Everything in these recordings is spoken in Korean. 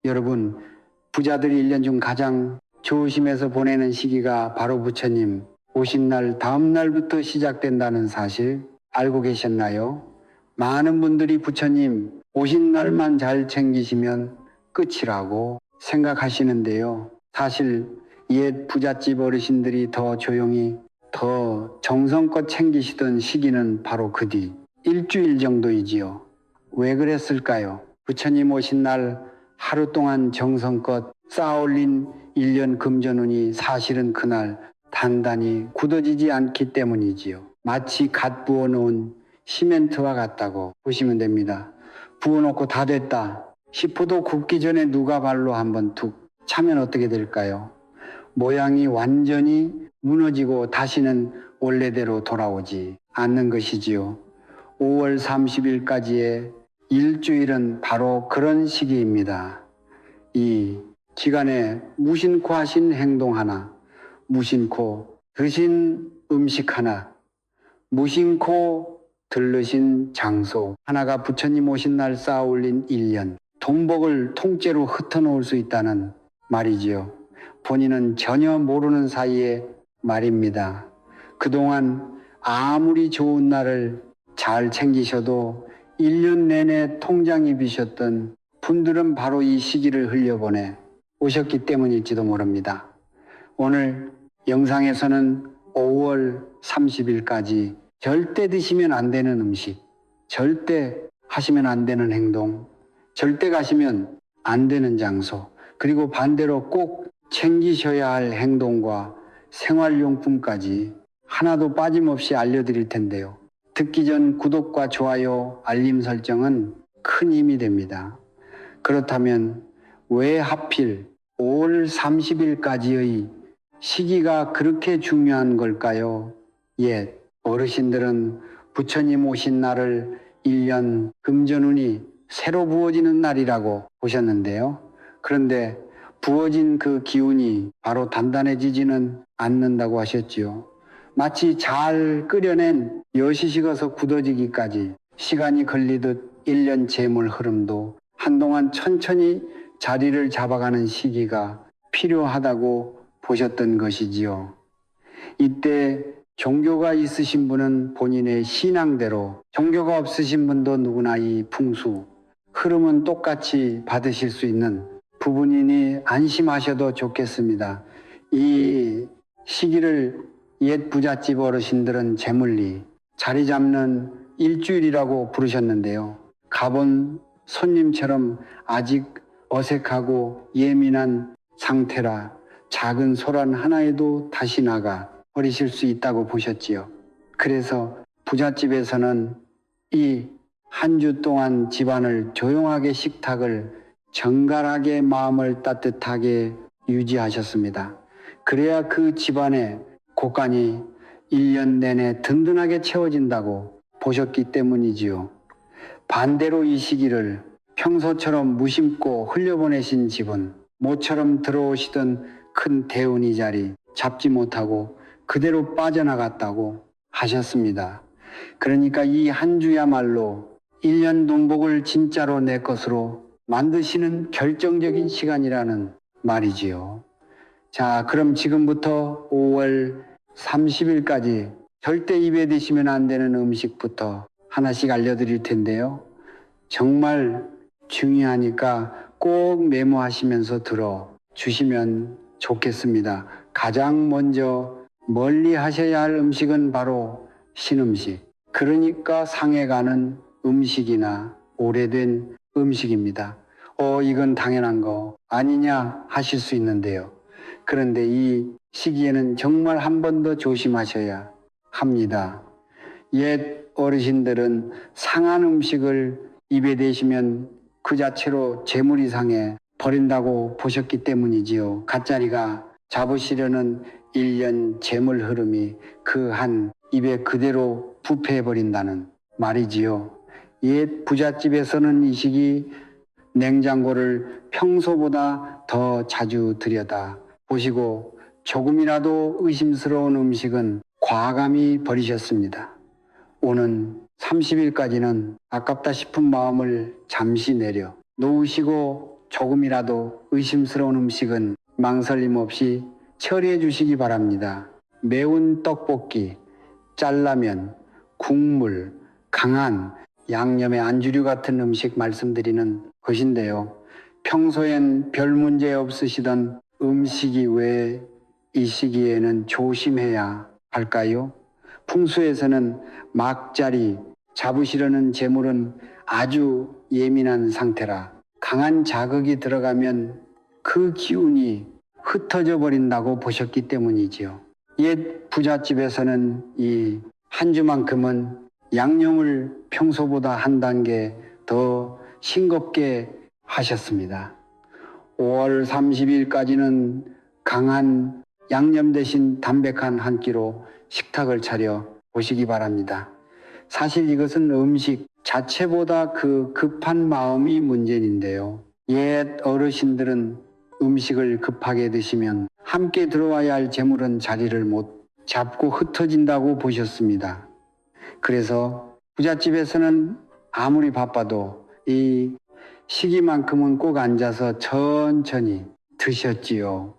여러분, 부자들이 1년 중 가장 조심해서 보내는 시기가 바로 부처님 오신 날 다음 날부터 시작된다는 사실 알고 계셨나요? 많은 분들이 부처님 오신 날만 잘 챙기시면 끝이라고 생각하시는데요. 사실 옛 부잣집 어르신들이 더 조용히 더 정성껏 챙기시던 시기는 바로 그 뒤 일주일 정도이지요. 왜 그랬을까요? 부처님 오신 날 하루 동안 정성껏 쌓아올린 1년 금전운이 사실은 그날 단단히 굳어지지 않기 때문이지요. 마치 갓 부어놓은 시멘트와 같다고 보시면 됩니다. 부어놓고 다 됐다 싶어도 굽기 전에 누가 발로 한번 툭 차면 어떻게 될까요? 모양이 완전히 무너지고 다시는 원래대로 돌아오지 않는 것이지요. 5월 30일까지의 일주일은 바로 그런 시기입니다. 이 기간에 무심코 하신 행동 하나, 무심코 드신 음식 하나, 무심코 들르신 장소 하나가 부처님 오신 날 쌓아 올린 1년, 돈복을 통째로 흩어놓을 수 있다는 말이지요. 본인은 전혀 모르는 사이에 말입니다. 그동안 아무리 좋은 날을 잘 챙기셔도 1년 내내 통장이 비셨던 분들은 바로 이 시기를 흘려보내 오셨기 때문일지도 모릅니다. 오늘 영상에서는 5월 30일까지 절대 드시면 안 되는 음식, 절대 하시면 안 되는 행동, 절대 가시면 안 되는 장소, 그리고 반대로 꼭 챙기셔야 할 행동과 생활용품까지 하나도 빠짐없이 알려드릴 텐데요. 듣기 전 구독과 좋아요, 알림 설정은 큰 힘이 됩니다. 그렇다면 왜 하필 5월 30일까지의 시기가 그렇게 중요한 걸까요? 옛 어르신들은 부처님 오신 날을 1년 금전운이 새로 부어지는 날이라고 보셨는데요. 그런데 부어진 그 기운이 바로 단단해지지는 않는다고 하셨지요. 마치 잘 끓여낸 엿이 식어서 굳어지기까지 시간이 걸리듯 1년 재물 흐름도 한동안 천천히 자리를 잡아가는 시기가 필요하다고 보셨던 것이지요. 이때 종교가 있으신 분은 본인의 신앙대로, 종교가 없으신 분도 누구나 이 풍수, 흐름은 똑같이 받으실 수 있는 부분이니 안심하셔도 좋겠습니다. 이 시기를 옛 부잣집 어르신들은 재물리, 자리 잡는 일주일이라고 부르셨는데요. 가본 손님처럼 아직 어색하고 예민한 상태라 작은 소란 하나에도 다시 나가 버리실 수 있다고 보셨지요. 그래서 부잣집에서는 이 한 주 동안 집안을 조용하게 식탁을 정갈하게 마음을 따뜻하게 유지하셨습니다. 그래야 그 집안의 곳간이 1년 내내 든든하게 채워진다고 보셨기 때문이지요. 반대로 이 시기를 평소처럼 무심코 흘려보내신 집은 모처럼 들어오시던 큰 대운이 자리 잡지 못하고 그대로 빠져나갔다고 하셨습니다. 그러니까 이 한 주야말로 1년 돈복을 진짜로 내 것으로 만드시는 결정적인 시간이라는 말이지요. 자, 그럼 지금부터 5월 30일까지 절대 입에 드시면 안 되는 음식부터 하나씩 알려드릴 텐데요. 정말 중요하니까 꼭 메모하시면서 들어주시면 좋겠습니다. 가장 먼저 멀리 하셔야 할 음식은 바로 신음식. 그러니까 상해가는 음식이나 오래된 음식입니다. 이건 당연한 거 아니냐 하실 수 있는데요. 그런데 이 시기에는 정말 한 번 더 조심하셔야 합니다. 옛 어르신들은 상한 음식을 입에 대시면 그 자체로 재물이 상해 버린다고 보셨기 때문이지요. 갓자리가 잡으시려는 1년 재물 흐름이 그 한 입에 그대로 부패해버린다는 말이지요. 옛 부잣집에서는 이 시기 냉장고를 평소보다 더 자주 들여다 보시고 조금이라도 의심스러운 음식은 과감히 버리셨습니다. 오는 30일까지는 아깝다 싶은 마음을 잠시 내려 놓으시고 조금이라도 의심스러운 음식은 망설임 없이 처리해 주시기 바랍니다. 매운 떡볶이, 짤라면, 국물, 강한 양념의 안주류 같은 음식 말씀드리는 것인데요. 평소엔 별 문제 없으시던 음식이 왜 이 시기에는 조심해야 할까요? 풍수에서는 막자리, 잡으시려는 재물은 아주 예민한 상태라 강한 자극이 들어가면 그 기운이 흩어져 버린다고 보셨기 때문이지요. 옛 부잣집에서는 이 한 주만큼은 양념을 평소보다 한 단계 더 싱겁게 하셨습니다. 5월 30일까지는 강한 양념 대신 담백한 한 끼로 식탁을 차려 보시기 바랍니다. 사실 이것은 음식 자체보다 그 급한 마음이 문제인데요. 옛 어르신들은 음식을 급하게 드시면 함께 들어와야 할 재물은 자리를 못 잡고 흩어진다고 보셨습니다. 그래서 부잣집에서는 아무리 바빠도 이 시기만큼은 꼭 앉아서 천천히 드셨지요.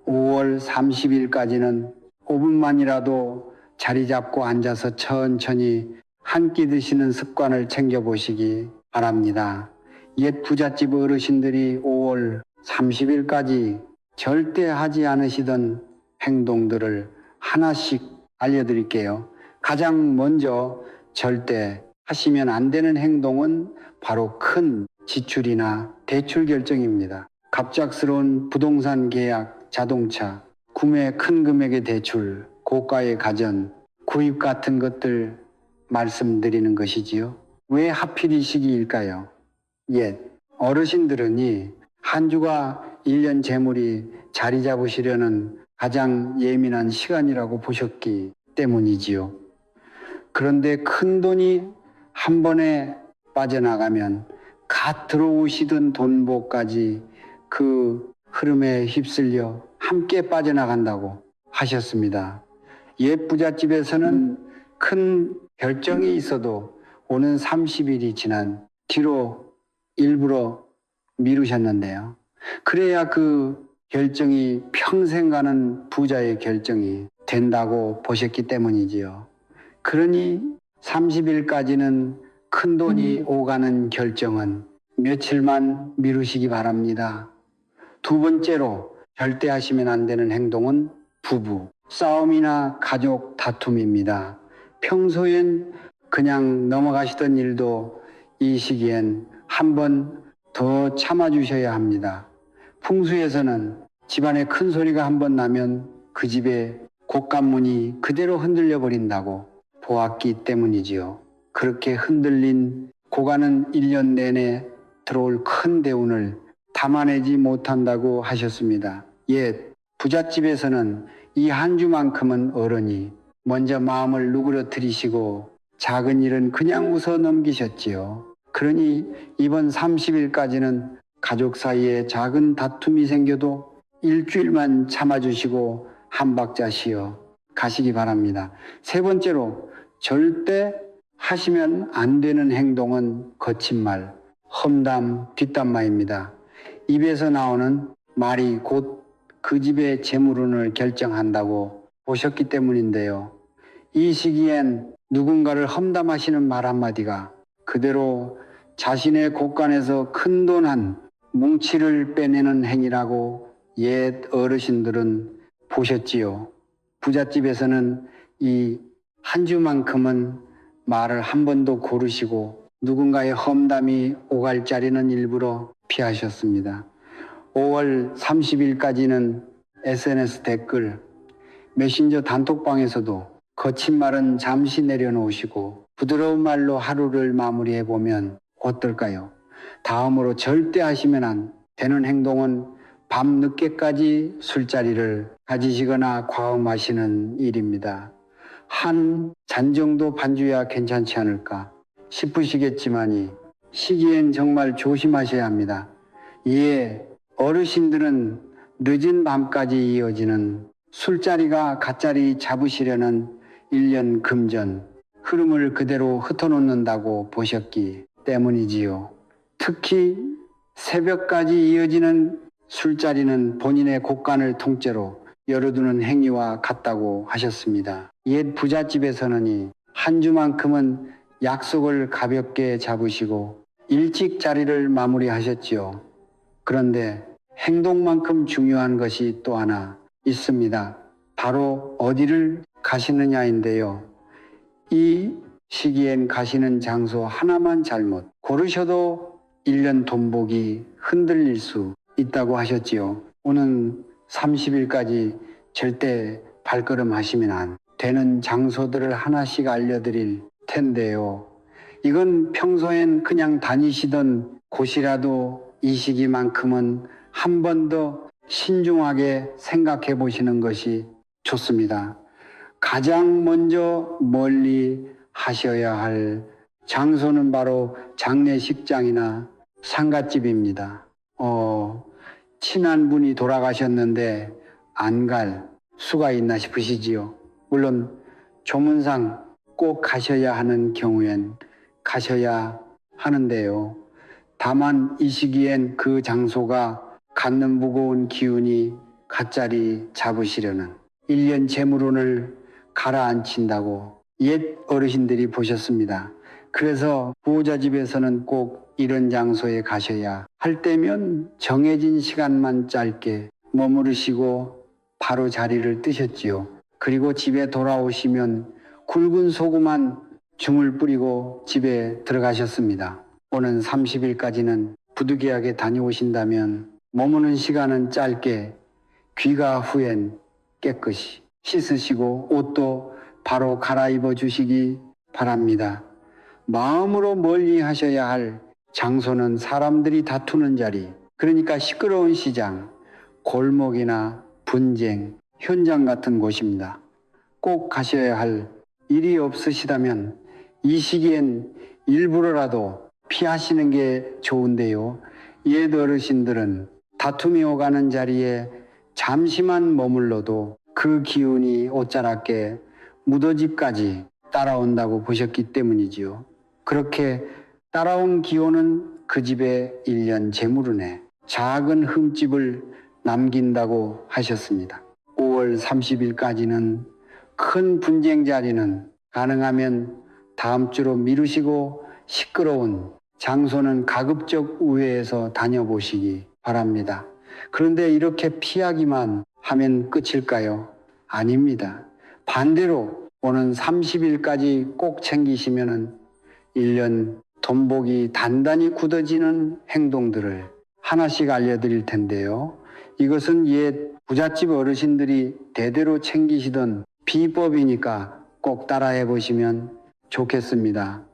5월 30일까지는 5분만이라도 자리 잡고 앉아서 천천히 한 끼 드시는 습관을 챙겨보시기 바랍니다. 옛 부잣집 어르신들이 5월 30일까지 절대 하지 않으시던 행동들을 하나씩 알려드릴게요. 가장 먼저 절대 하시면 안 되는 행동은 바로 큰 지출이나 대출 결정입니다. 갑작스러운 부동산 계약, 자동차, 구매 큰 금액의 대출, 고가의 가전, 구입 같은 것들 말씀드리는 것이지요. 왜 하필 이 시기일까요? 옛 어르신들은이 한 주가 1년 재물이 자리 잡으시려는 가장 예민한 시간이라고 보셨기 때문이지요. 그런데 큰 돈이 한 번에 빠져나가면 갓 들어오시던 돈복까지 그 흐름에 휩쓸려 함께 빠져나간다고 하셨습니다. 옛 부잣집에서는 큰 결정이 있어도 오는 30일이 지난 뒤로 일부러 미루셨는데요. 그래야 그 결정이 평생 가는 부자의 결정이 된다고 보셨기 때문이지요. 그러니 30일까지는 큰 돈이 오가는 결정은 며칠만 미루시기 바랍니다. 두 번째로 절대 하시면 안 되는 행동은 부부, 싸움이나 가족 다툼입니다. 평소엔 그냥 넘어가시던 일도 이 시기엔 한 번 더 참아주셔야 합니다. 풍수에서는 집안에 큰 소리가 한 번 나면 그 집의 곳간문이 그대로 흔들려 버린다고 보았기 때문이지요. 그렇게 흔들린 고관은 1년 내내 들어올 큰 대운을 담아내지 못한다고 하셨습니다. 옛 부잣집에서는 이 한 주만큼은 어른이 먼저 마음을 누그러뜨리시고 작은 일은 그냥 웃어 넘기셨지요. 그러니 이번 30일까지는 가족 사이에 작은 다툼이 생겨도 일주일만 참아주시고 한 박자 쉬어 가시기 바랍니다. 세 번째로 절대 하시면 안 되는 행동은 거친 말, 험담, 뒷담화입니다. 입에서 나오는 말이 곧 그 집의 재물운을 결정한다고 보셨기 때문인데요. 이 시기엔 누군가를 험담하시는 말 한마디가 그대로 자신의 곳간에서 큰돈 한 뭉치를 빼내는 행위라고 옛 어르신들은 보셨지요. 부잣집에서는 이 한 주만큼은 말을 한 번도 고르시고 누군가의 험담이 오갈 자리는 일부러 피하셨습니다. 5월 30일까지는 SNS 댓글, 메신저 단톡방에서도 거친 말은 잠시 내려놓으시고 부드러운 말로 하루를 마무리해보면 어떨까요? 다음으로 절대 하시면 안 되는 행동은 밤 늦게까지 술자리를 가지시거나 과음하시는 일입니다. 한 잔 정도 반주야 괜찮지 않을까 싶으시겠지만이 시기엔 정말 조심하셔야 합니다. 이에 어르신들은 늦은 밤까지 이어지는 술자리가 갓자리 잡으시려는 1년 금전 흐름을 그대로 흩어놓는다고 보셨기 때문이지요. 특히 새벽까지 이어지는 술자리는 본인의 곳간을 통째로 열어두는 행위와 같다고 하셨습니다. 옛 부잣집에서는 한 주만큼은 약속을 가볍게 잡으시고 일찍 자리를 마무리하셨지요. 그런데 행동만큼 중요한 것이 또 하나 있습니다. 바로 어디를 가시느냐인데요. 이 시기엔 가시는 장소 하나만 잘못 고르셔도 1년 돈복이 흔들릴 수 있다고 하셨지요. 오는 30일까지 절대 발걸음 하시면 안 되는 장소들을 하나씩 알려드릴 텐데요. 이건 평소엔 그냥 다니시던 곳이라도 이 시기만큼은 한 번 더 신중하게 생각해 보시는 것이 좋습니다. 가장 먼저 멀리 하셔야 할 장소는 바로 장례식장이나 상갓집입니다. 친한 분이 돌아가셨는데 안 갈 수가 있나 싶으시지요. 물론 조문상 꼭 가셔야 하는 경우엔 가셔야 하는데요. 다만 이 시기엔 그 장소가 갖는 무거운 기운이 갓자리 잡으시려는 1년 재물운을 가라앉힌다고 옛 어르신들이 보셨습니다. 그래서 부자 집에서는 꼭 이런 장소에 가셔야 할 때면 정해진 시간만 짧게 머무르시고 바로 자리를 뜨셨지요. 그리고 집에 돌아오시면 굵은 소금만 줌을 뿌리고 집에 들어가셨습니다. 오는 30일까지는 부득이하게 다녀오신다면 머무는 시간은 짧게 귀가 후엔 깨끗이 씻으시고 옷도 바로 갈아입어 주시기 바랍니다. 마음으로 멀리 하셔야 할 장소는 사람들이 다투는 자리, 그러니까 시끄러운 시장, 골목이나 분쟁, 현장 같은 곳입니다. 꼭 가셔야 할 일이 없으시다면 이 시기엔 일부러라도 피하시는 게 좋은데요. 옛 어르신들은 다툼이 오가는 자리에 잠시만 머물러도 그 기운이 옷자락에 무더집까지 따라온다고 보셨기 때문이지요. 그렇게 따라온 기운은 그 집의 1년 재물운에 작은 흠집을 남긴다고 하셨습니다. 5월 30일까지는 큰 분쟁 자리는 가능하면 다음 주로 미루시고 시끄러운 장소는 가급적 우회해서 다녀보시기 바랍니다. 그런데 이렇게 피하기만 하면 끝일까요? 아닙니다. 반대로 오는 30일까지 꼭 챙기시면 1년 돈복이 단단히 굳어지는 행동들을 하나씩 알려드릴 텐데요. 이것은 옛 부잣집 어르신들이 대대로 챙기시던 비법이니까 꼭 따라해 보시면 좋겠습니다.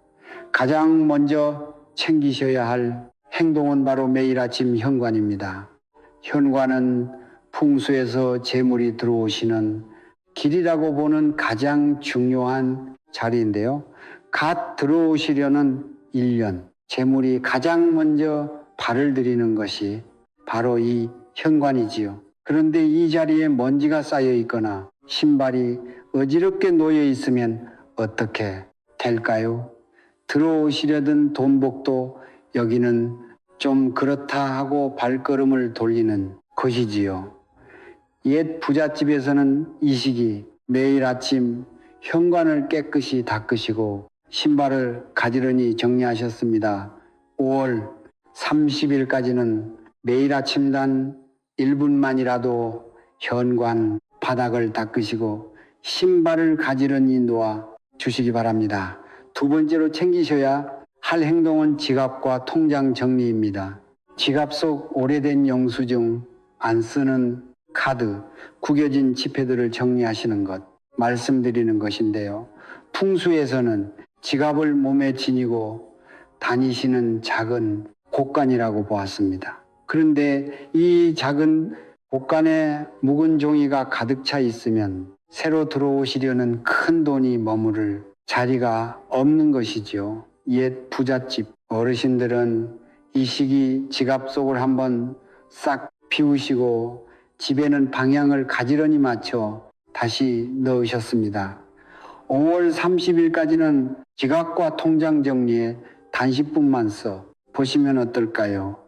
가장 먼저 챙기셔야 할 행동은 바로 매일 아침 현관입니다. 현관은 풍수에서 재물이 들어오시는 길이라고 보는 가장 중요한 자리인데요. 갓 들어오시려는 1년, 재물이 가장 먼저 발을 들이는 것이 바로 이 현관이지요. 그런데 이 자리에 먼지가 쌓여 있거나 신발이 어지럽게 놓여 있으면 어떻게 될까요? 들어오시려던 돈복도 여기는 좀 그렇다 하고 발걸음을 돌리는 것이지요. 옛 부잣집에서는 이 시기 매일 아침 현관을 깨끗이 닦으시고 신발을 가지런히 정리하셨습니다. 5월 30일까지는 매일 아침 단 1분만이라도 현관 바닥을 닦으시고 신발을 가지런히 놓아 주시기 바랍니다. 두 번째로 챙기셔야 할 행동은 지갑과 통장 정리입니다. 지갑 속 오래된 영수증, 안 쓰는 카드, 구겨진 지폐들을 정리하시는 것, 말씀드리는 것인데요. 풍수에서는 지갑을 몸에 지니고 다니시는 작은 곳간이라고 보았습니다. 그런데 이 작은 곳간에 묵은 종이가 가득 차 있으면 새로 들어오시려는 큰 돈이 머무를 자리가 없는 것이지요. 옛 부잣집 어르신들은 이 시기 지갑 속을 한번 싹 비우시고 집에는 방향을 가지런히 맞춰 다시 넣으셨습니다. 5월 30일까지는 지갑과 통장 정리에 단식분만 써 보시면 어떨까요?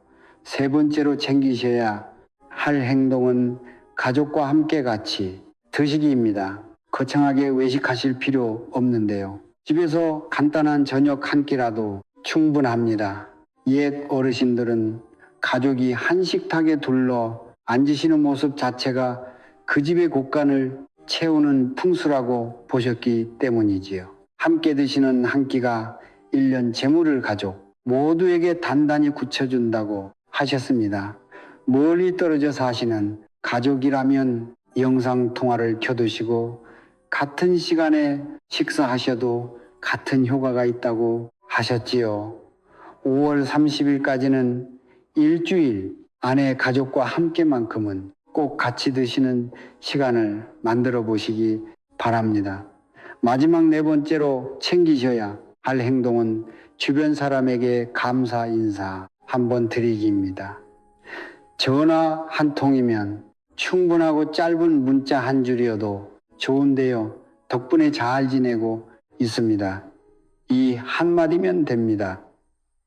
세 번째로 챙기셔야 할 행동은 가족과 함께 같이 드시기입니다. 거창하게 외식하실 필요 없는데요. 집에서 간단한 저녁 한 끼라도 충분합니다. 옛 어르신들은 가족이 한 식탁에 둘러 앉으시는 모습 자체가 그 집의 곳간을 채우는 풍수라고 보셨기 때문이지요. 함께 드시는 한 끼가 1년 재물을 가족 모두에게 단단히 굳혀준다고 하셨습니다. 멀리 떨어져 사시는 가족이라면 영상통화를 켜두시고 같은 시간에 식사하셔도 같은 효과가 있다고 하셨지요. 5월 30일까지는 일주일 안에 가족과 함께만큼은 꼭 같이 드시는 시간을 만들어 보시기 바랍니다. 마지막 네 번째로 챙기셔야 할 행동은 주변 사람에게 감사 인사 한번 드리기입니다. 전화 한 통이면 충분하고 짧은 문자 한 줄이어도 좋은데요. 덕분에 잘 지내고 있습니다. 이 한마디면 됩니다.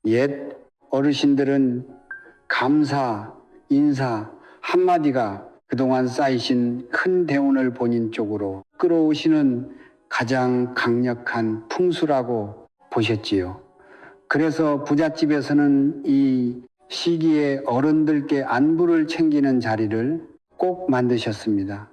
옛 어르신들은 감사, 인사 한마디가 그동안 쌓이신 큰 대운을 본인 쪽으로 끌어오시는 가장 강력한 풍수라고 보셨지요. 그래서 부잣집에서는 이 시기에 어른들께 안부를 챙기는 자리를 꼭 만드셨습니다.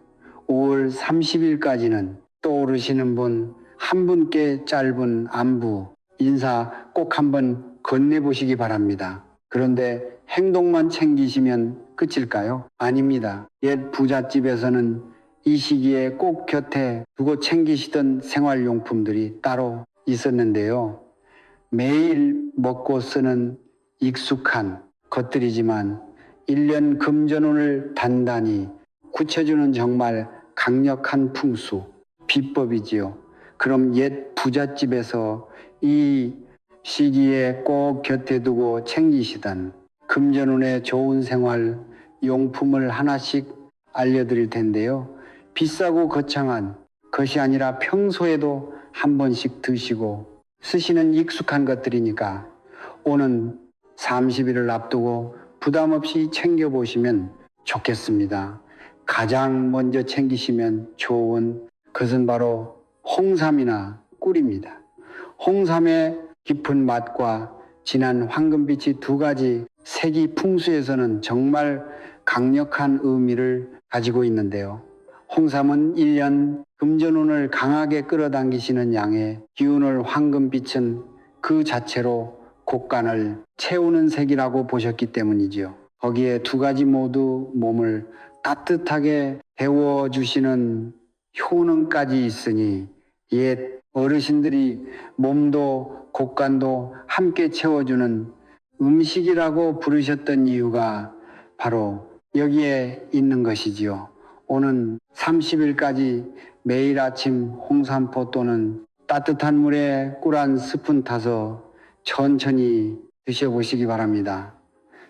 5월 30일까지는 떠오르시는 분 한 분께 짧은 안부, 인사 꼭 한번 건네보시기 바랍니다. 그런데 행동만 챙기시면 끝일까요? 아닙니다. 옛 부잣집에서는 이 시기에 꼭 곁에 두고 챙기시던 생활용품들이 따로 있었는데요. 매일 먹고 쓰는 익숙한 것들이지만 1년 금전운을 단단히 굳혀주는 정말 강력한 풍수, 비법이지요. 그럼 옛 부잣집에서 이 시기에 꼭 곁에 두고 챙기시던 금전운의 좋은 생활 용품을 하나씩 알려드릴 텐데요. 비싸고 거창한 것이 아니라 평소에도 한 번씩 드시고 쓰시는 익숙한 것들이니까 오는 30일을 앞두고 부담 없이 챙겨보시면 좋겠습니다. 가장 먼저 챙기시면 좋은 것은 바로 홍삼이나 꿀입니다. 홍삼의 깊은 맛과 진한 황금빛이 두 가지 색이 풍수에서는 정말 강력한 의미를 가지고 있는데요. 홍삼은 1년 금전운을 강하게 끌어당기시는 양의 기운을 황금빛은 그 자체로 곳간을 채우는 색이라고 보셨기 때문이지요. 거기에 두 가지 모두 몸을 따뜻하게 데워주시는 효능까지 있으니 옛 어르신들이 몸도 곳간도 함께 채워주는 음식이라고 부르셨던 이유가 바로 여기에 있는 것이지요. 오는 30일까지 매일 아침 홍삼포 또는 따뜻한 물에 꿀 한 스푼 타서 천천히 드셔보시기 바랍니다.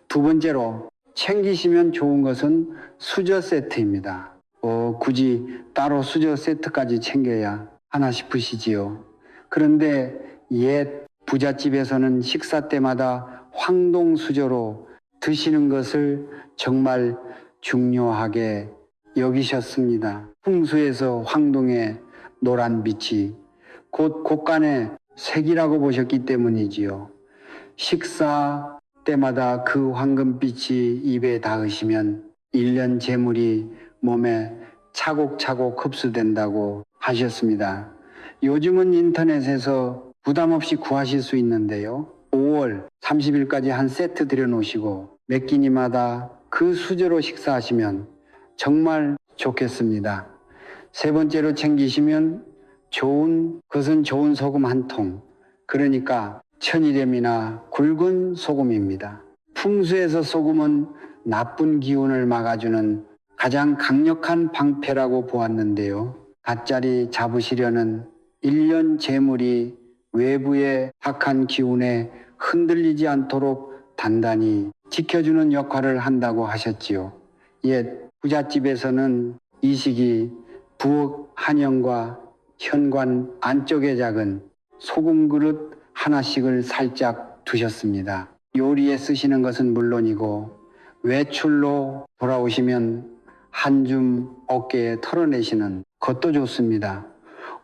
두 번째로 챙기시면 좋은 것은 수저 세트입니다. 굳이 따로 수저 세트까지 챙겨야 하나 싶으시지요. 그런데 옛 부잣집에서는 식사 때마다 황동 수저로 드시는 것을 정말 중요하게 여기셨습니다. 풍수에서 황동의 노란 빛이 곧 곳간의 색이라고 보셨기 때문이지요. 식사 때마다 그 황금빛이 입에 닿으시면 1년 재물이 몸에 차곡차곡 흡수된다고 하셨습니다. 요즘은 인터넷에서 부담 없이 구하실 수 있는데요. 5월 30일까지 한 세트 들여놓으시고 몇 끼니마다 그 수저로 식사하시면 정말 좋겠습니다. 세 번째로 챙기시면 좋은 것은 좋은 소금 한 통, 그러니까 천일염이나 굵은 소금입니다. 풍수에서 소금은 나쁜 기운을 막아주는 가장 강력한 방패라고 보았는데요. 갓자리 잡으시려는 1년 재물이 외부의 악한 기운에 흔들리지 않도록 단단히 지켜주는 역할을 한다고 하셨지요. 옛 부잣집에서는 이 시기 부엌 한영과 현관 안쪽에 작은 소금 그릇 하나씩을 살짝 두셨습니다. 요리에 쓰시는 것은 물론이고 외출로 돌아오시면 한 줌 어깨에 털어내시는 것도 좋습니다.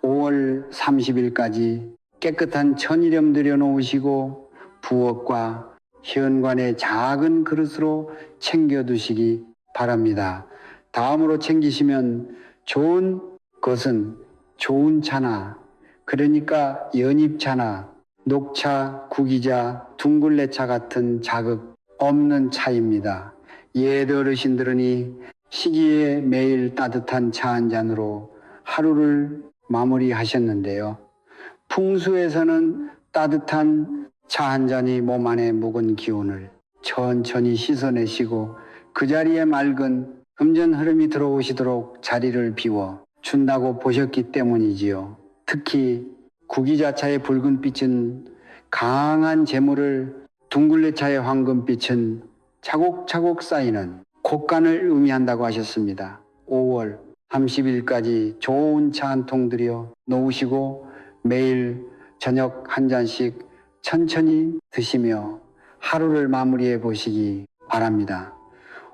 5월 30일까지 깨끗한 천일염 들여놓으시고 부엌과 현관에 작은 그릇으로 챙겨두시기 바랍니다. 다음으로 챙기시면 좋은 것은 좋은 차나, 그러니까 연잎차나 녹차, 구기자, 둥글레차 같은 자극 없는 차입니다. 옛 어르신들은 시기에 매일 따뜻한 차 한 잔으로 하루를 마무리하셨는데요. 풍수에서는 따뜻한 차 한 잔이 몸 안에 묵은 기운을 천천히 씻어내시고 그 자리에 맑은 금전 흐름이 들어오시도록 자리를 비워 준다고 보셨기 때문이지요. 특히 구기자차의 붉은빛은 강한 재물을, 둥글레차의 황금빛은 차곡차곡 쌓이는 곡간을 의미한다고 하셨습니다. 5월 30일까지 좋은 차 한 통 들여 놓으시고 매일 저녁 한 잔씩 천천히 드시며 하루를 마무리해 보시기 바랍니다.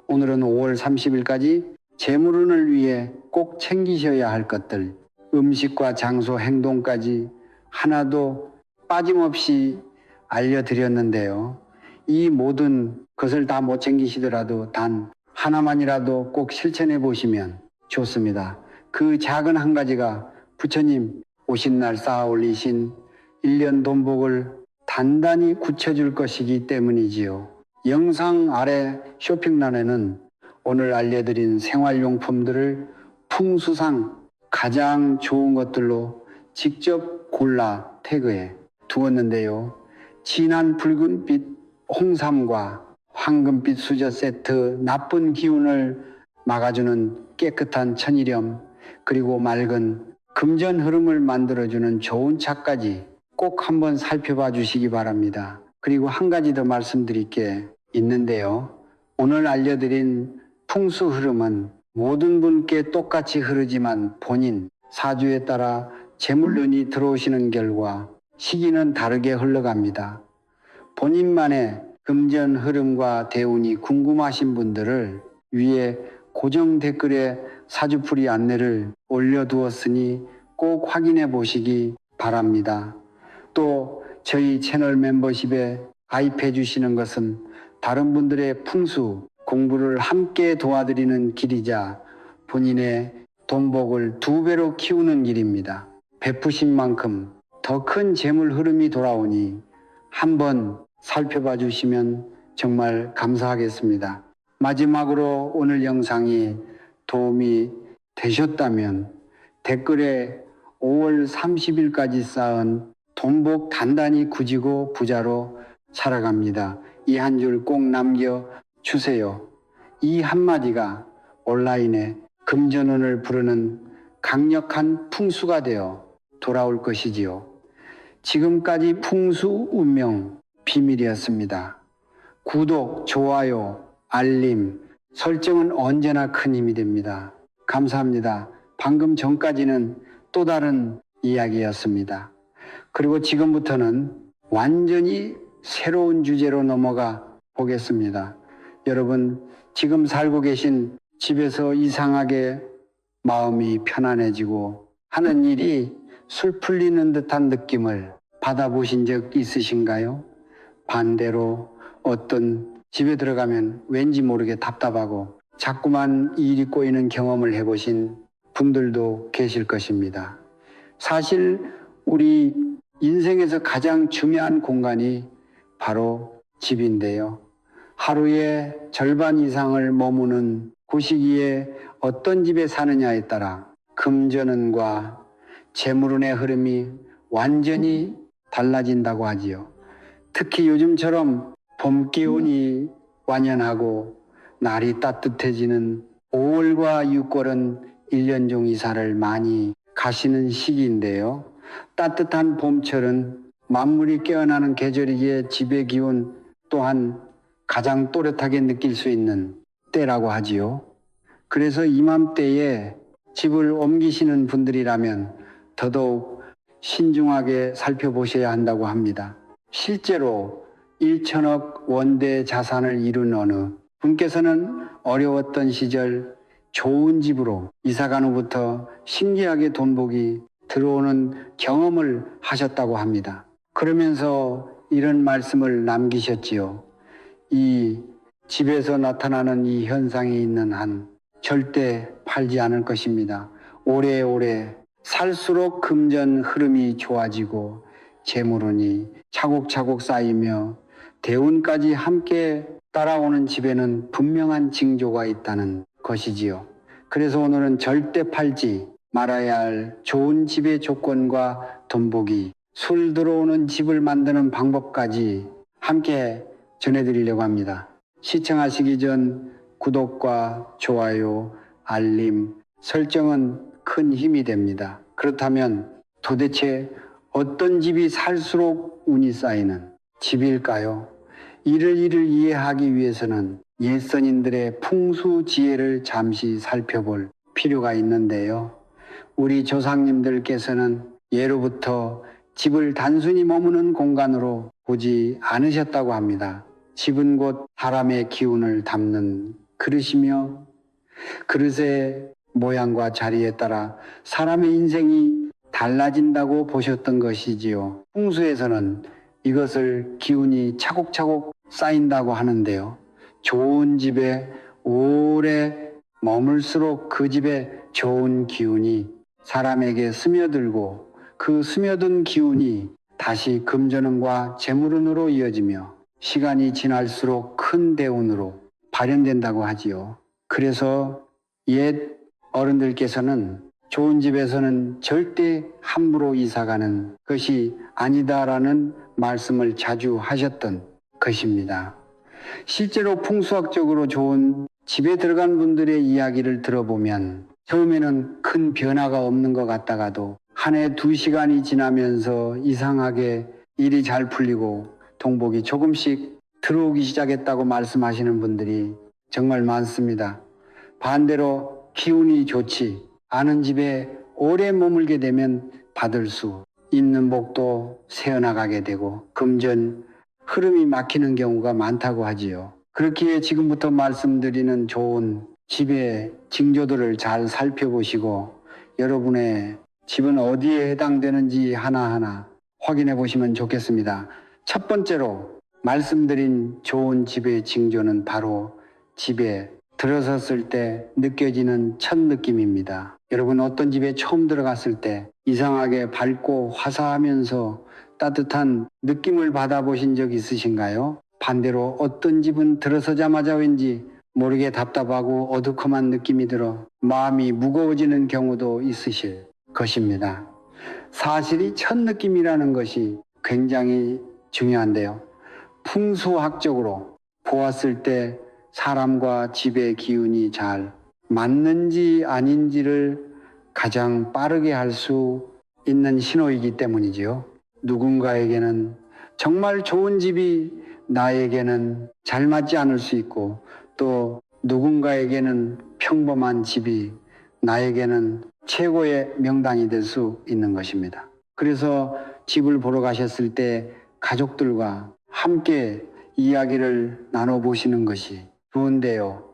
오늘은 5월 30일까지 재물운을 위해 꼭 챙기셔야 할 것들, 음식과 장소, 행동까지 하나도 빠짐없이 알려드렸는데요. 이 모든 것을 다 못 챙기시더라도 단 하나만이라도 꼭 실천해 보시면 좋습니다. 그 작은 한 가지가 부처님 오신 날 쌓아 올리신 1년 돈복을 단단히 굳혀줄 것이기 때문이지요. 영상 아래 쇼핑란에는 오늘 알려드린 생활용품들을 풍수상 가장 좋은 것들로 직접 골라 태그해 두었는데요. 진한 붉은빛 홍삼과 황금빛 수저 세트, 나쁜 기운을 막아주는 깨끗한 천일염, 그리고 맑은 금전 흐름을 만들어주는 좋은 차까지 꼭 한번 살펴봐 주시기 바랍니다. 그리고 한 가지 더 말씀드릴 게 있는데요. 오늘 알려드린 풍수 흐름은 모든 분께 똑같이 흐르지만 본인 사주에 따라 재물운이 들어오시는 결과 시기는 다르게 흘러갑니다. 본인만의 금전 흐름과 대운이 궁금하신 분들을 위해 고정 댓글에 사주풀이 안내를 올려두었으니 꼭 확인해 보시기 바랍니다. 또 저희 채널 멤버십에 가입해 주시는 것은 다른 분들의 풍수 공부를 함께 도와드리는 길이자 본인의 돈복을 2배로 키우는 길입니다. 베푸신 만큼 더 큰 재물 흐름이 돌아오니 한번 살펴봐 주시면 정말 감사하겠습니다. 마지막으로 오늘 영상이 도움이 되셨다면 댓글에 5월 30일까지 쌓은 돈복 단단히 굳이고 부자로 살아갑니다. 이 한 줄 꼭 남겨주세요. 이 한마디가 온라인에 금전운을 부르는 강력한 풍수가 되어 돌아올 것이지요. 지금까지 풍수 운명 비밀이었습니다. 구독, 좋아요, 알림, 설정은 언제나 큰 힘이 됩니다. 감사합니다. 방금 전까지는 또 다른 이야기였습니다. 그리고 지금부터는 완전히 새로운 주제로 넘어가 보겠습니다. 여러분, 지금 살고 계신 집에서 이상하게 마음이 편안해지고 하는 일이 술 풀리는 듯한 느낌을 받아보신 적 있으신가요? 반대로 어떤 집에 들어가면 왠지 모르게 답답하고 자꾸만 일이 꼬이는 경험을 해보신 분들도 계실 것입니다. 사실 우리 인생에서 가장 중요한 공간이 바로 집인데요. 하루의 절반 이상을 머무는 그 시기에 어떤 집에 사느냐에 따라 금전운과 재물운의 흐름이 완전히 달라진다고 하지요. 특히 요즘처럼 봄 기운이 완연하고 날이 따뜻해지는 5월과 6월은 1년 중 이사를 많이 가시는 시기인데요. 따뜻한 봄철은 만물이 깨어나는 계절이기에 집의 기운 또한 가장 또렷하게 느낄 수 있는 때라고 하지요. 그래서 이맘때에 집을 옮기시는 분들이라면 더더욱 신중하게 살펴보셔야 한다고 합니다. 실제로 1천억 원대 자산을 이룬 어느 분께서는 어려웠던 시절 좋은 집으로 이사간 후부터 신기하게 돈복이 들어오는 경험을 하셨다고 합니다. 그러면서 이런 말씀을 남기셨지요. 이 집에서 나타나는 이 현상이 있는 한 절대 팔지 않을 것입니다. 오래오래 살수록 금전 흐름이 좋아지고 재물운이 차곡차곡 쌓이며 대운까지 함께 따라오는 집에는 분명한 징조가 있다는 것이지요. 그래서 오늘은 절대 팔지 말아야 할 좋은 집의 조건과 돈복이 술 들어오는 집을 만드는 방법까지 함께 전해드리려고 합니다. 시청하시기 전 구독과 좋아요, 알림, 설정은 큰 힘이 됩니다. 그렇다면 도대체 어떤 집이 살수록 운이 쌓이는 집일까요? 이를 이해하기 위해서는 옛선인들의 풍수 지혜를 잠시 살펴볼 필요가 있는데요. 우리 조상님들께서는 예로부터 집을 단순히 머무는 공간으로 보지 않으셨다고 합니다. 집은 곧 사람의 기운을 담는 그릇이며 그릇의 모양과 자리에 따라 사람의 인생이 달라진다고 보셨던 것이지요. 풍수에서는 이것을 기운이 차곡차곡 쌓인다고 하는데요. 좋은 집에 오래 머물수록 그 집에 좋은 기운이 사람에게 스며들고 그 스며든 기운이 다시 금전운과 재물운으로 이어지며 시간이 지날수록 큰 대운으로 발현된다고 하지요. 그래서 옛 어른들께서는 좋은 집에서는 절대 함부로 이사가는 것이 아니다라는 말씀을 자주 하셨던 것입니다. 실제로 풍수학적으로 좋은 집에 들어간 분들의 이야기를 들어보면 처음에는 큰 변화가 없는 것 같다가도 한 해 2시간이 지나면서 이상하게 일이 잘 풀리고 동복이 조금씩 들어오기 시작했다고 말씀하시는 분들이 정말 많습니다. 반대로 기운이 좋지 않은 집에 오래 머물게 되면 받을 수 있는 복도 새어나가게 되고 금전 흐름이 막히는 경우가 많다고 하지요. 그렇기에 지금부터 말씀드리는 좋은 집의 징조들을 잘 살펴보시고 여러분의 집은 어디에 해당되는지 하나하나 확인해 보시면 좋겠습니다. 첫 번째로 말씀드린 좋은 집의 징조는 바로 집에 들어섰을 때 느껴지는 첫 느낌입니다. 여러분 어떤 집에 처음 들어갔을 때 이상하게 밝고 화사하면서 따뜻한 느낌을 받아보신 적 있으신가요? 반대로 어떤 집은 들어서자마자 왠지 모르게 답답하고 어두컴한 느낌이 들어 마음이 무거워지는 경우도 있으실 것입니다. 사실이 첫 느낌이라는 것이 굉장히 중요한데요. 풍수학적으로 보았을 때 사람과 집의 기운이 잘 맞는지 아닌지를 가장 빠르게 할 수 있는 신호이기 때문이지요. 누군가에게는 정말 좋은 집이 나에게는 잘 맞지 않을 수 있고 또 누군가에게는 평범한 집이 나에게는 최고의 명당이 될 수 있는 것입니다. 그래서 집을 보러 가셨을 때 가족들과 함께 이야기를 나눠보시는 것이 좋은데요.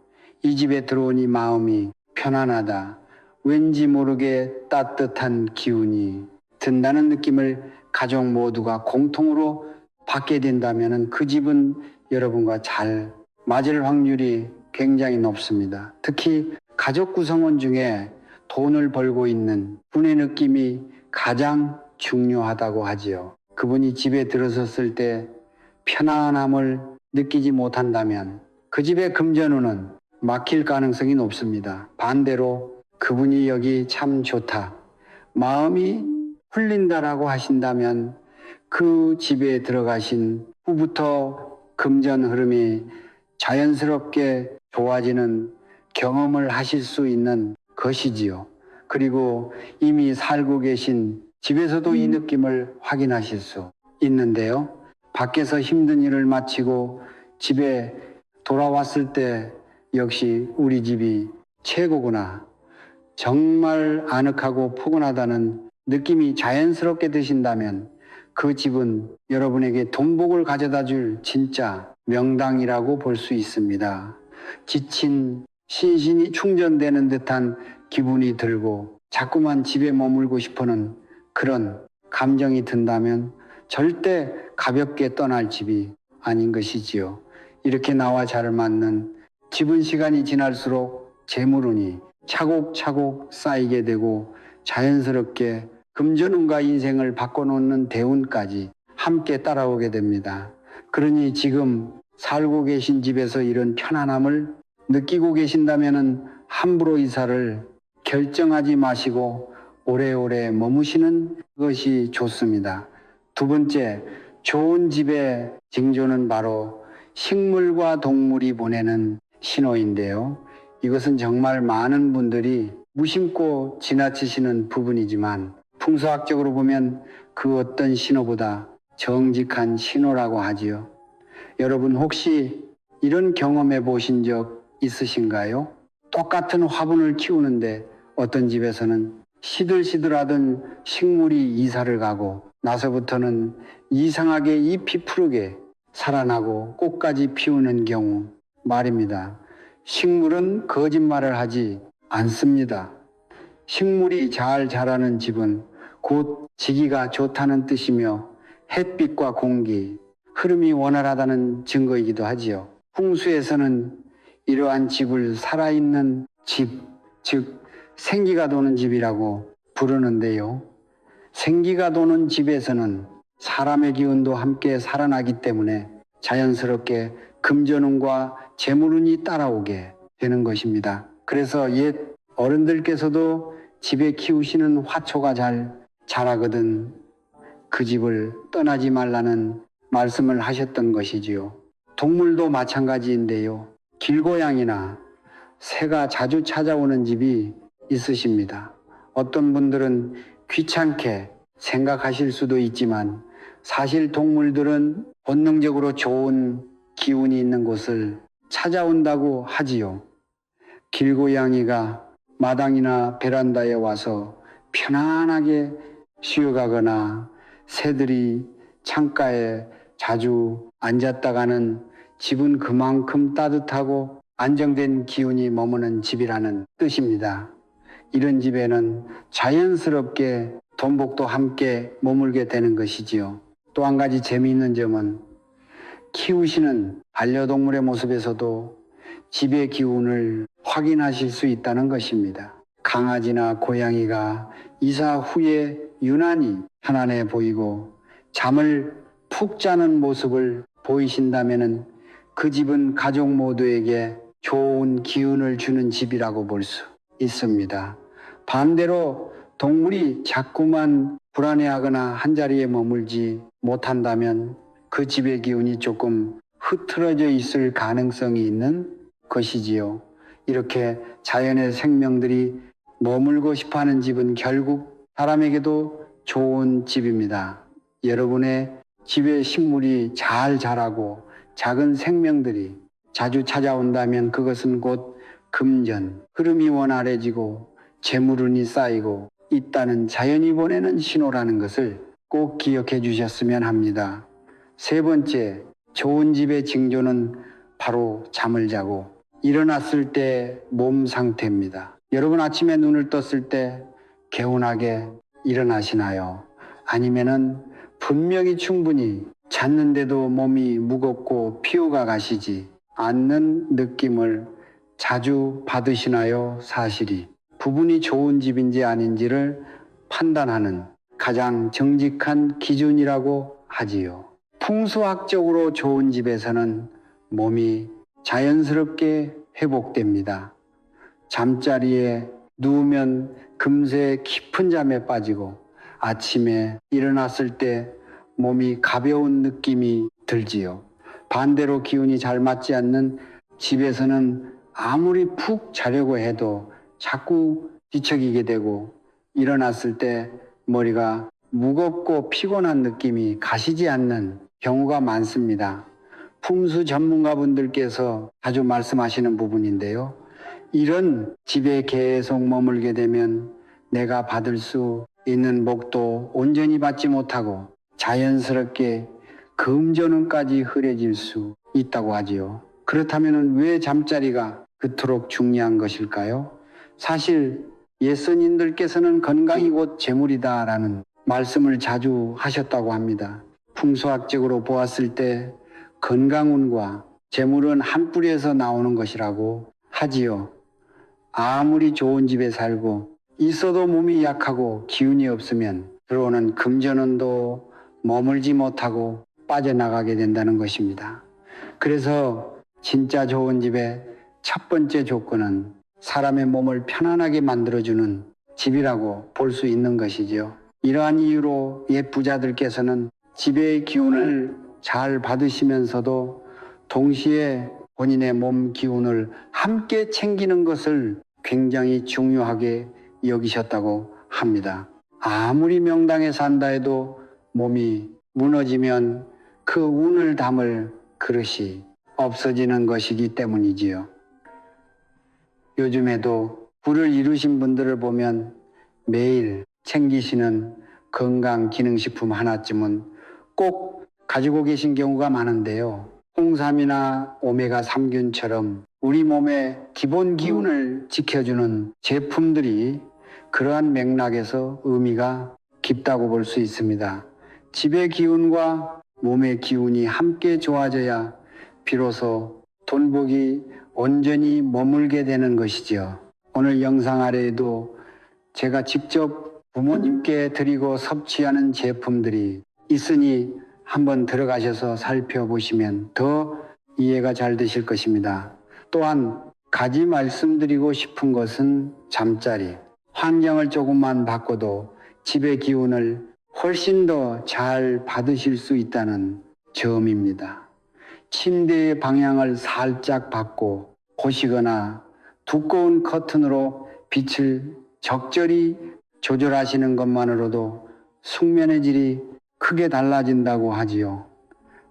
이 집에 들어오니 마음이 편안하다. 왠지 모르게 따뜻한 기운이 든다는 느낌을 가족 모두가 공통으로 받게 된다면 그 집은 여러분과 잘 맞을 확률이 굉장히 높습니다. 특히 가족 구성원 중에 돈을 벌고 있는 분의 느낌이 가장 중요하다고 하지요. 그분이 집에 들어섰을 때 편안함을 느끼지 못한다면 그 집의 금전운은 막힐 가능성이 높습니다. 반대로 그분이 여기 참 좋다, 마음이 풀린다라고 하신다면 그 집에 들어가신 후부터 금전 흐름이 자연스럽게 좋아지는 경험을 하실 수 있는 것이지요. 그리고 이미 살고 계신 집에서도 이 느낌을 확인하실 수 있는데요. 밖에서 힘든 일을 마치고 집에 돌아왔을 때 역시 우리 집이 최고구나, 정말 아늑하고 포근하다는 느낌이 자연스럽게 드신다면 그 집은 여러분에게 돈복을 가져다 줄 진짜 명당이라고 볼 수 있습니다. 지친 신신이 충전되는 듯한 기분이 들고 자꾸만 집에 머물고 싶어는 그런 감정이 든다면 절대 가볍게 떠날 집이 아닌 것이지요. 이렇게 나와 잘 맞는 집은 시간이 지날수록 재물운이 차곡차곡 쌓이게 되고 자연스럽게 금전운과 인생을 바꿔놓는 대운까지 함께 따라오게 됩니다. 그러니 지금 살고 계신 집에서 이런 편안함을 느끼고 계신다면 함부로 이사를 결정하지 마시고 오래오래 머무시는 것이 좋습니다. 두 번째, 좋은 집의 징조는 바로 식물과 동물이 보내는 신호인데요. 이것은 정말 많은 분들이 무심코 지나치시는 부분이지만 풍수학적으로 보면 그 어떤 신호보다 정직한 신호라고 하지요. 여러분 혹시 이런 경험해 보신 적 있으신가요? 똑같은 화분을 키우는데 어떤 집에서는 시들시들하던 식물이 이사를 가고 나서부터는 이상하게 잎이 푸르게 살아나고 꽃까지 피우는 경우 말입니다. 식물은 거짓말을 하지 않습니다. 식물이 잘 자라는 집은 곧 지기가 좋다는 뜻이며 햇빛과 공기, 흐름이 원활하다는 증거이기도 하지요. 풍수에서는 이러한 집을 살아있는 집, 즉 생기가 도는 집이라고 부르는데요. 생기가 도는 집에서는 사람의 기운도 함께 살아나기 때문에 자연스럽게 금전운과 재물운이 따라오게 되는 것입니다. 그래서 옛 어른들께서도 집에 키우시는 화초가 잘 자라거든 그 집을 떠나지 말라는 말씀을 하셨던 것이지요. 동물도 마찬가지인데요. 길고양이나 새가 자주 찾아오는 집이 있으십니다. 어떤 분들은 귀찮게 생각하실 수도 있지만 사실 동물들은 본능적으로 좋은 기운이 있는 곳을 찾아온다고 하지요. 길고양이가 마당이나 베란다에 와서 편안하게 쉬어가거나 새들이 창가에 자주 앉았다가는 집은 그만큼 따뜻하고 안정된 기운이 머무는 집이라는 뜻입니다. 이런 집에는 자연스럽게 돈복도 함께 머물게 되는 것이지요. 또 한 가지 재미있는 점은 키우시는 반려동물의 모습에서도 집의 기운을 확인하실 수 있다는 것입니다. 강아지나 고양이가 이사 후에 유난히 편안해 보이고 잠을 푹 자는 모습을 보이신다면 그 집은 가족 모두에게 좋은 기운을 주는 집이라고 볼 수 있습니다. 반대로 동물이 자꾸만 불안해하거나 한자리에 머물지 못한다면 그 집의 기운이 조금 흐트러져 있을 가능성이 있는 것이지요. 이렇게 자연의 생명들이 머물고 싶어하는 집은 결국 사람에게도 좋은 집입니다. 여러분의 집에 식물이 잘 자라고 작은 생명들이 자주 찾아온다면 그것은 곧 금전, 흐름이 원활해지고 재물운이 쌓이고 있다는 자연이 보내는 신호라는 것을 꼭 기억해 주셨으면 합니다. 세 번째, 좋은 집의 징조는 바로 잠을 자고 일어났을 때 몸 상태입니다. 여러분 아침에 눈을 떴을 때 개운하게 일어나시나요? 아니면은 분명히 충분히 잤는데도 몸이 무겁고 피로가 가시지 않는 느낌을 자주 받으시나요? 사실이 부분이 좋은 집인지 아닌지를 판단하는 가장 정직한 기준이라고 하지요. 풍수학적으로 좋은 집에서는 몸이 자연스럽게 회복됩니다. 잠자리에 누우면 금세 깊은 잠에 빠지고 아침에 일어났을 때 몸이 가벼운 느낌이 들지요. 반대로 기운이 잘 맞지 않는 집에서는 아무리 푹 자려고 해도 자꾸 뒤척이게 되고 일어났을 때 머리가 무겁고 피곤한 느낌이 가시지 않는 경우가 많습니다. 풍수 전문가분들께서 자주 말씀하시는 부분인데요. 이런 집에 계속 머물게 되면 내가 받을 수 있는 복도 온전히 받지 못하고 자연스럽게 금전운까지 흐려질 수 있다고 하지요. 그렇다면 왜 잠자리가 그토록 중요한 것일까요? 사실 예수님들께서는 건강이 곧 재물이다라는 말씀을 자주 하셨다고 합니다. 풍수학적으로 보았을 때 건강운과 재물은 한 뿌리에서 나오는 것이라고 하지요. 아무리 좋은 집에 살고 있어도 몸이 약하고 기운이 없으면 들어오는 금전운도 머물지 못하고 빠져나가게 된다는 것입니다. 그래서 진짜 좋은 집의 첫 번째 조건은 사람의 몸을 편안하게 만들어주는 집이라고 볼 수 있는 것이지요. 이러한 이유로 옛 부자들께서는 집의 기운을 잘 받으시면서도 동시에 본인의 몸 기운을 함께 챙기는 것을 굉장히 중요하게 여기셨다고 합니다. 아무리 명당에 산다 해도 몸이 무너지면 그 운을 담을 그릇이 없어지는 것이기 때문이지요. 요즘에도 부를 이루신 분들을 보면 매일 챙기시는 건강기능식품 하나쯤은 꼭 가지고 계신 경우가 많은데요. 홍삼이나 오메가3균처럼 우리 몸의 기본 기운을 지켜주는 제품들이 그러한 맥락에서 의미가 깊다고 볼 수 있습니다. 집의 기운과 몸의 기운이 함께 좋아져야 비로소 돈복이 온전히 머물게 되는 것이지요. 오늘 영상 아래에도 제가 직접 부모님께 드리고 섭취하는 제품들이 있으니 한번 들어가셔서 살펴보시면 더 이해가 잘 되실 것입니다. 또한 가지 말씀드리고 싶은 것은 잠자리, 환경을 조금만 바꿔도 집의 기운을 훨씬 더 잘 받으실 수 있다는 점입니다. 침대의 방향을 살짝 바꿔 보시거나 두꺼운 커튼으로 빛을 적절히 조절하시는 것만으로도 숙면의 질이 크게 달라진다고 하지요.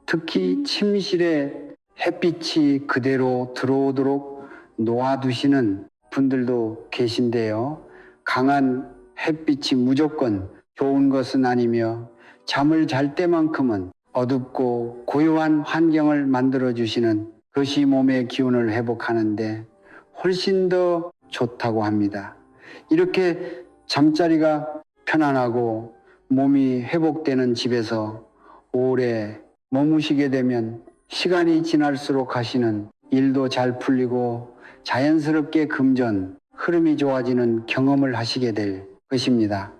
특히 침실에 햇빛이 그대로 들어오도록 놓아두시는 분들도 계신데요. 강한 햇빛이 무조건 좋은 것은 아니며 잠을 잘 때만큼은 어둡고 고요한 환경을 만들어주시는 것이 몸의 기운을 회복하는데 훨씬 더 좋다고 합니다. 이렇게 잠자리가 편안하고 몸이 회복되는 집에서 오래 머무시게 되면 시간이 지날수록 하시는 일도 잘 풀리고 자연스럽게 금전, 흐름이 좋아지는 경험을 하시게 될 것입니다.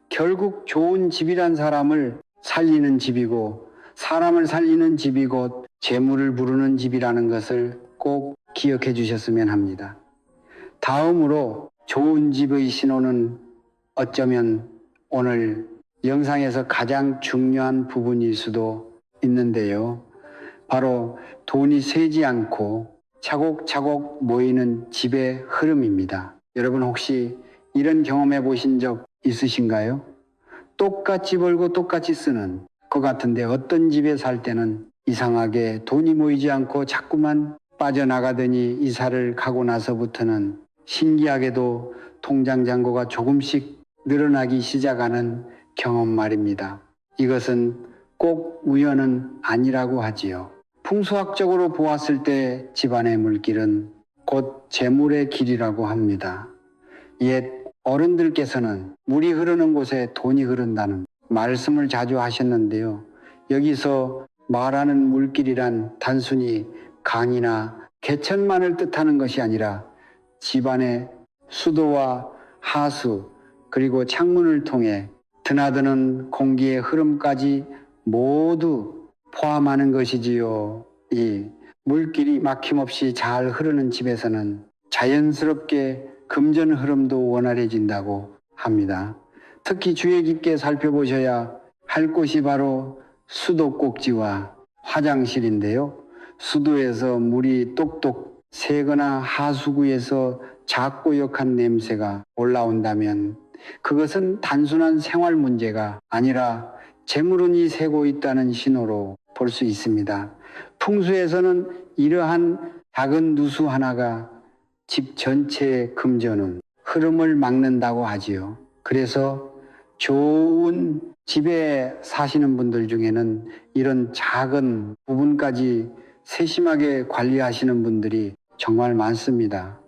결국 좋은 집이란 사람을 살리는 집이고 사람을 살리는 집이 곧 재물을 부르는 집이라는 것을 꼭 기억해 주셨으면 합니다. 다음으로 좋은 집의 신호는 어쩌면 오늘 영상에서 가장 중요한 부분일 수도 있는데요. 바로 돈이 새지 않고 차곡차곡 모이는 집의 흐름입니다. 여러분 혹시 이런 경험해 보신 적 있으신가요? 똑같이 벌고 똑같이 쓰는 것 같은데 어떤 집에 살 때는 이상하게 돈이 모이지 않고 자꾸만 빠져나가더니 이사를 가고 나서부터는 신기하게도 통장 잔고가 조금씩 늘어나기 시작하는 경험 말입니다. 이것은 꼭 우연은 아니라고 하지요. 풍수학적으로 보았을 때 집안의 물길은 곧 재물의 길이라고 합니다. 옛 어른들께서는 물이 흐르는 곳에 돈이 흐른다는 말씀을 자주 하셨는데요. 여기서 말하는 물길이란 단순히 강이나 개천만을 뜻하는 것이 아니라 집안의 수도와 하수 그리고 창문을 통해 드나드는 공기의 흐름까지 모두 포함하는 것이지요. 이 물길이 막힘없이 잘 흐르는 집에서는 자연스럽게 금전 흐름도 원활해진다고 합니다. 특히 주의 깊게 살펴보셔야 할 곳이 바로 수도꼭지와 화장실인데요. 수도에서 물이 똑똑 새거나 하수구에서 작고 역한 냄새가 올라온다면 그것은 단순한 생활 문제가 아니라 재물운이 새고 있다는 신호로 볼 수 있습니다. 풍수에서는 이러한 작은 누수 하나가 집 전체의 금전운, 흐름을 막는다고 하지요. 그래서 좋은 집에 사시는 분들 중에는 이런 작은 부분까지 세심하게 관리하시는 분들이 정말 많습니다.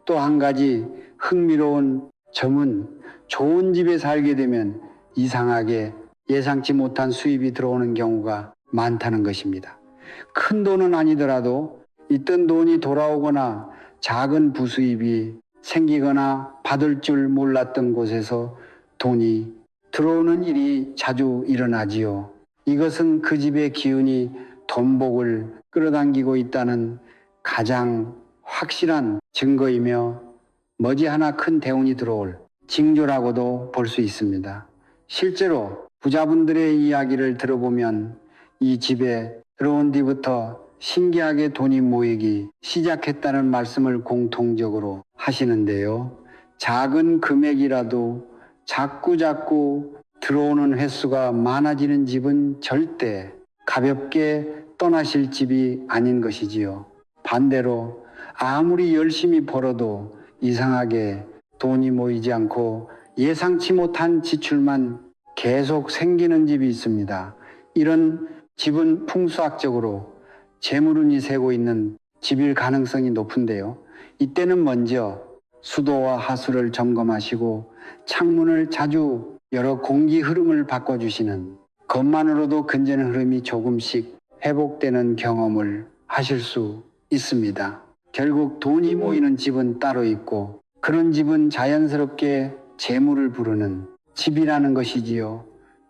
또 한 가지 흥미로운 점은 좋은 집에 살게 되면 이상하게 예상치 못한 수입이 들어오는 경우가 많다는 것입니다. 큰 돈은 아니더라도 있던 돈이 돌아오거나 작은 부수입이 생기거나 받을 줄 몰랐던 곳에서 돈이 들어오는 일이 자주 일어나지요. 이것은 그 집의 기운이 돈복을 끌어당기고 있다는 가장 확실한 증거이며 머지않아 큰 대운이 들어올 징조라고도 볼 수 있습니다. 실제로 부자분들의 이야기를 들어보면 이 집에 들어온 뒤부터 신기하게 돈이 모이기 시작했다는 말씀을 공통적으로 하시는데요. 작은 금액이라도 자꾸자꾸 들어오는 횟수가 많아지는 집은 절대 가볍게 떠나실 집이 아닌 것이지요. 반대로 아무리 열심히 벌어도 이상하게 돈이 모이지 않고 예상치 못한 지출만 계속 생기는 집이 있습니다. 이런 집은 풍수학적으로 재물운이 새고 있는 집일 가능성이 높은데요. 이때는 먼저 수도와 하수를 점검하시고 창문을 자주 열어 공기 흐름을 바꿔주시는 것만으로도 금전 흐름이 조금씩 회복되는 경험을 하실 수 있습니다. 결국 돈이 모이는 집은 따로 있고 그런 집은 자연스럽게 재물을 부르는 집이라는 것이지요.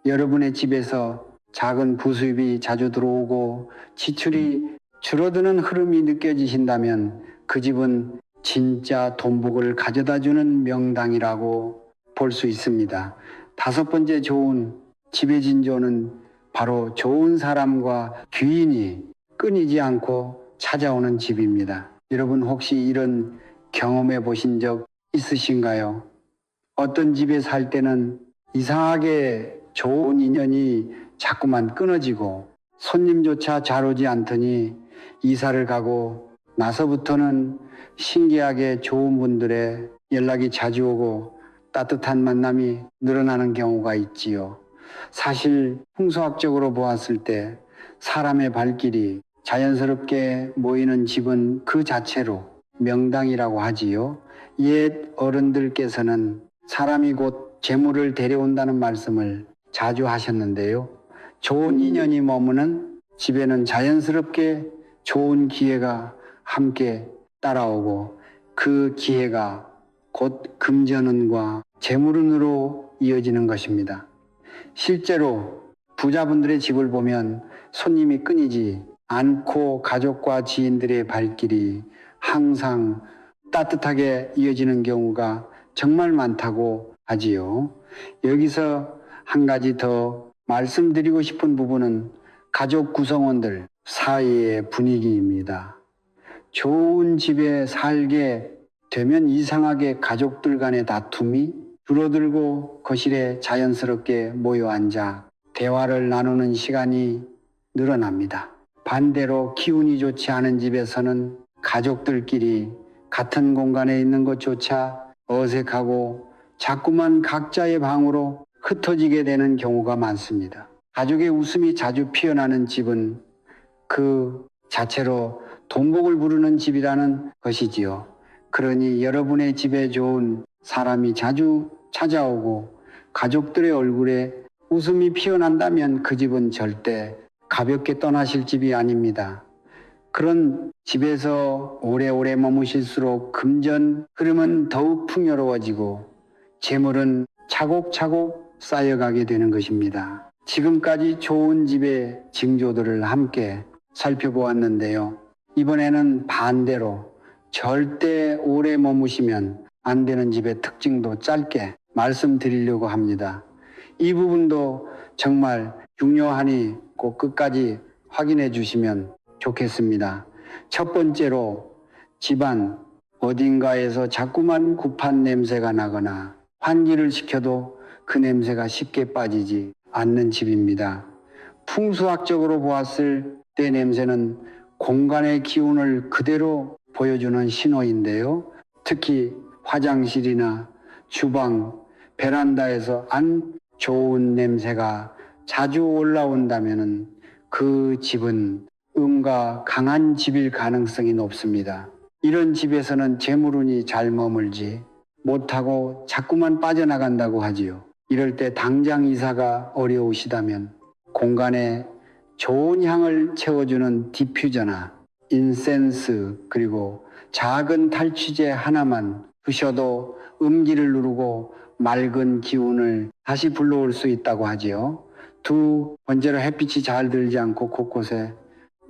여러분의 집에서 작은 부수입이 자주 들어오고 지출이 줄어드는 흐름이 느껴지신다면 그 집은 진짜 돈복을 가져다주는 명당이라고 볼 수 있습니다. 다섯 번째 좋은 집의 진조는 바로 좋은 사람과 귀인이 끊이지 않고 찾아오는 집입니다. 여러분 혹시 이런 경험해 보신 적 있으신가요? 어떤 집에 살 때는 이상하게 좋은 인연이 자꾸만 끊어지고 손님조차 잘 오지 않더니 이사를 가고 나서부터는 신기하게 좋은 분들의 연락이 자주 오고 따뜻한 만남이 늘어나는 경우가 있지요. 사실 풍수학적으로 보았을 때 사람의 발길이 자연스럽게 모이는 집은 그 자체로 명당이라고 하지요. 옛 어른들께서는 사람이 곧 재물을 데려온다는 말씀을 자주 하셨는데요. 좋은 인연이 머무는 집에는 자연스럽게 좋은 기회가 함께 따라오고 그 기회가 곧 금전운과 재물운으로 이어지는 것입니다. 실제로 부자분들의 집을 보면 손님이 끊이지 않고 가족과 지인들의 발길이 항상 따뜻하게 이어지는 경우가 정말 많다고 하지요. 여기서 한 가지 더 말씀드리고 싶은 부분은 가족 구성원들 사이의 분위기입니다. 좋은 집에 살게 되면 이상하게 가족들 간의 다툼이 줄어들고 거실에 자연스럽게 모여 앉아 대화를 나누는 시간이 늘어납니다. 반대로 기운이 좋지 않은 집에서는 가족들끼리 같은 공간에 있는 것조차 어색하고 자꾸만 각자의 방으로 흩어지게 되는 경우가 많습니다. 가족의 웃음이 자주 피어나는 집은 그 자체로 돈복을 부르는 집이라는 것이지요. 그러니 여러분의 집에 좋은 사람이 자주 찾아오고 가족들의 얼굴에 웃음이 피어난다면 그 집은 절대 가볍게 떠나실 집이 아닙니다. 그런 집에서 오래오래 머무실수록 금전 흐름은 더욱 풍요로워지고 재물은 차곡차곡 쌓여가게 되는 것입니다. 지금까지 좋은 집의 징조들을 함께 살펴보았는데요. 이번에는 반대로 절대 오래 머무시면 안 되는 집의 특징도 짧게 말씀드리려고 합니다. 이 부분도 정말 중요하니 꼭 끝까지 확인해 주시면 좋겠습니다. 첫 번째로 집안 어딘가에서 자꾸만 굽한 냄새가 나거나 환기를 시켜도 그 냄새가 쉽게 빠지지 않는 집입니다. 풍수학적으로 보았을 때 냄새는 공간의 기운을 그대로 보여주는 신호인데요. 특히 화장실이나 주방, 베란다에서 안 좋은 냄새가 자주 올라온다면 그 집은 음과 강한 집일 가능성이 높습니다. 이런 집에서는 재물운이 잘 머물지 못하고 자꾸만 빠져나간다고 하지요. 이럴 때 당장 이사가 어려우시다면 공간에 좋은 향을 채워주는 디퓨저나 인센스 그리고 작은 탈취제 하나만 두셔도 음기를 누르고 맑은 기운을 다시 불러올 수 있다고 하지요. 두 번째로 햇빛이 잘 들지 않고 곳곳에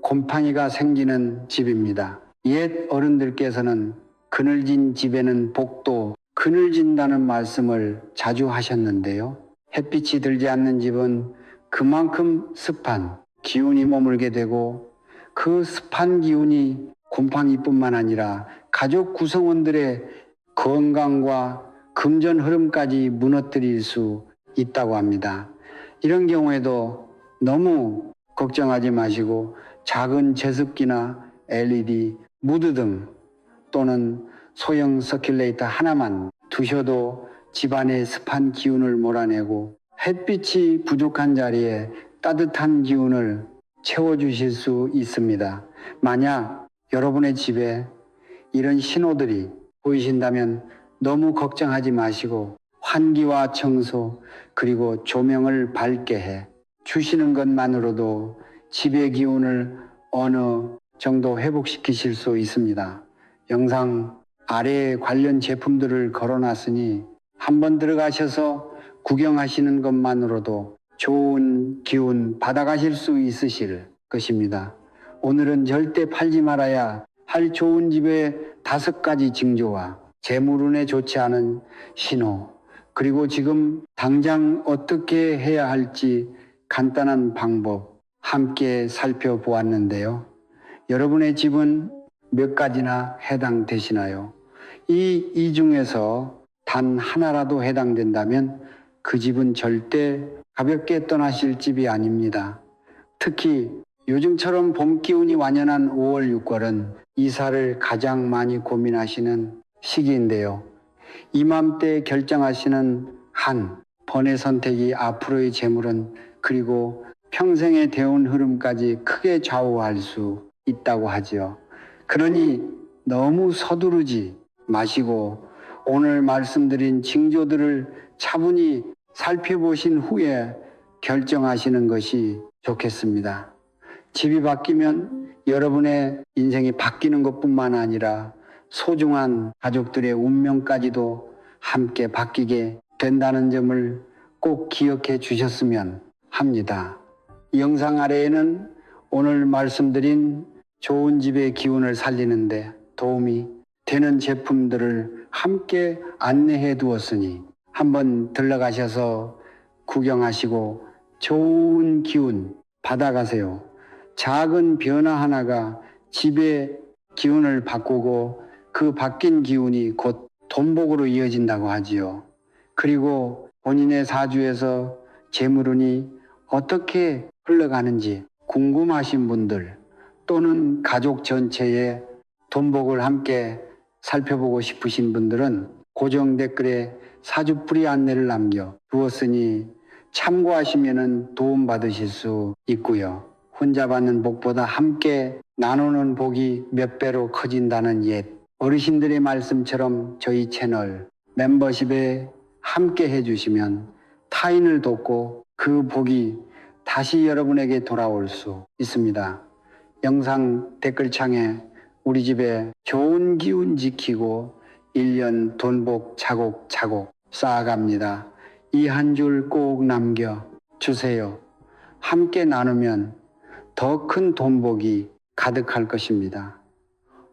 곰팡이가 생기는 집입니다. 옛 어른들께서는 그늘진 집에는 복도 그늘진다는 말씀을 자주 하셨는데요. 햇빛이 들지 않는 집은 그만큼 습한 기운이 머물게 되고 그 습한 기운이 곰팡이뿐만 아니라 가족 구성원들의 건강과 금전 흐름까지 무너뜨릴 수 있다고 합니다. 이런 경우에도 너무 걱정하지 마시고 작은 제습기나 LED, 무드등 또는 소형 서큘레이터 하나만 두셔도 집안의 습한 기운을 몰아내고 햇빛이 부족한 자리에 따뜻한 기운을 채워주실 수 있습니다. 만약 여러분의 집에 이런 신호들이 보이신다면 너무 걱정하지 마시고 환기와 청소 그리고 조명을 밝게 해 주시는 것만으로도 집의 기운을 어느 정도 회복시키실 수 있습니다. 영상 아래에 관련 제품들을 걸어놨으니 한번 들어가셔서 구경하시는 것만으로도 좋은 기운 받아가실 수 있으실 것입니다. 오늘은 절대 팔지 말아야 할 좋은 집의 5가지 징조와 재물운에 좋지 않은 신호, 그리고 지금 당장 어떻게 해야 할지 간단한 방법 함께 살펴보았는데요. 여러분의 집은 몇 가지나 해당되시나요? 이 중에서 단 하나라도 해당된다면 그 집은 절대 가볍게 떠나실 집이 아닙니다. 특히 요즘처럼 봄 기운이 완연한 5월, 6월은 이사를 가장 많이 고민하시는 시기인데요. 이맘때 결정하시는 한 번의 선택이 앞으로의 재물은 그리고 평생의 대운 흐름까지 크게 좌우할 수 있다고 하지요. 그러니 너무 서두르지 마시고 오늘 말씀드린 징조들을 차분히 살펴보신 후에 결정하시는 것이 좋겠습니다. 집이 바뀌면 여러분의 인생이 바뀌는 것뿐만 아니라 소중한 가족들의 운명까지도 함께 바뀌게 된다는 점을 꼭 기억해 주셨으면 합니다. 이 영상 아래에는 오늘 말씀드린 좋은 집의 기운을 살리는데 도움이 되는 제품들을 함께 안내해 두었으니 한번 들러가셔서 구경하시고 좋은 기운 받아가세요. 작은 변화 하나가 집의 기운을 바꾸고 그 바뀐 기운이 곧 돈복으로 이어진다고 하지요. 그리고 본인의 사주에서 재물운이 어떻게 흘러가는지 궁금하신 분들 또는 가족 전체의 돈복을 함께 살펴보고 싶으신 분들은 고정 댓글에 사주풀이 안내를 남겨 두었으니 참고하시면 도움받으실 수 있고요. 혼자 받는 복보다 함께 나누는 복이 몇 배로 커진다는 옛 어르신들의 말씀처럼 저희 채널 멤버십에 함께 해주시면 타인을 돕고 그 복이 다시 여러분에게 돌아올 수 있습니다. 영상 댓글창에 우리 집에 좋은 기운 지키고 1년 돈복 차곡차곡 쌓아갑니다. 이 한 줄 꼭 남겨주세요. 함께 나누면 더 큰 돈복이 가득할 것입니다.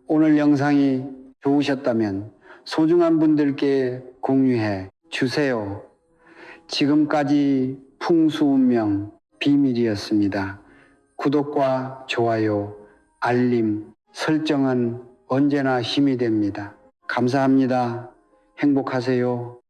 오늘 영상이 좋으셨다면 소중한 분들께 공유해 주세요. 지금까지 풍수운명 비밀이었습니다. 구독과 좋아요, 알림, 설정은 언제나 힘이 됩니다. 감사합니다. 행복하세요.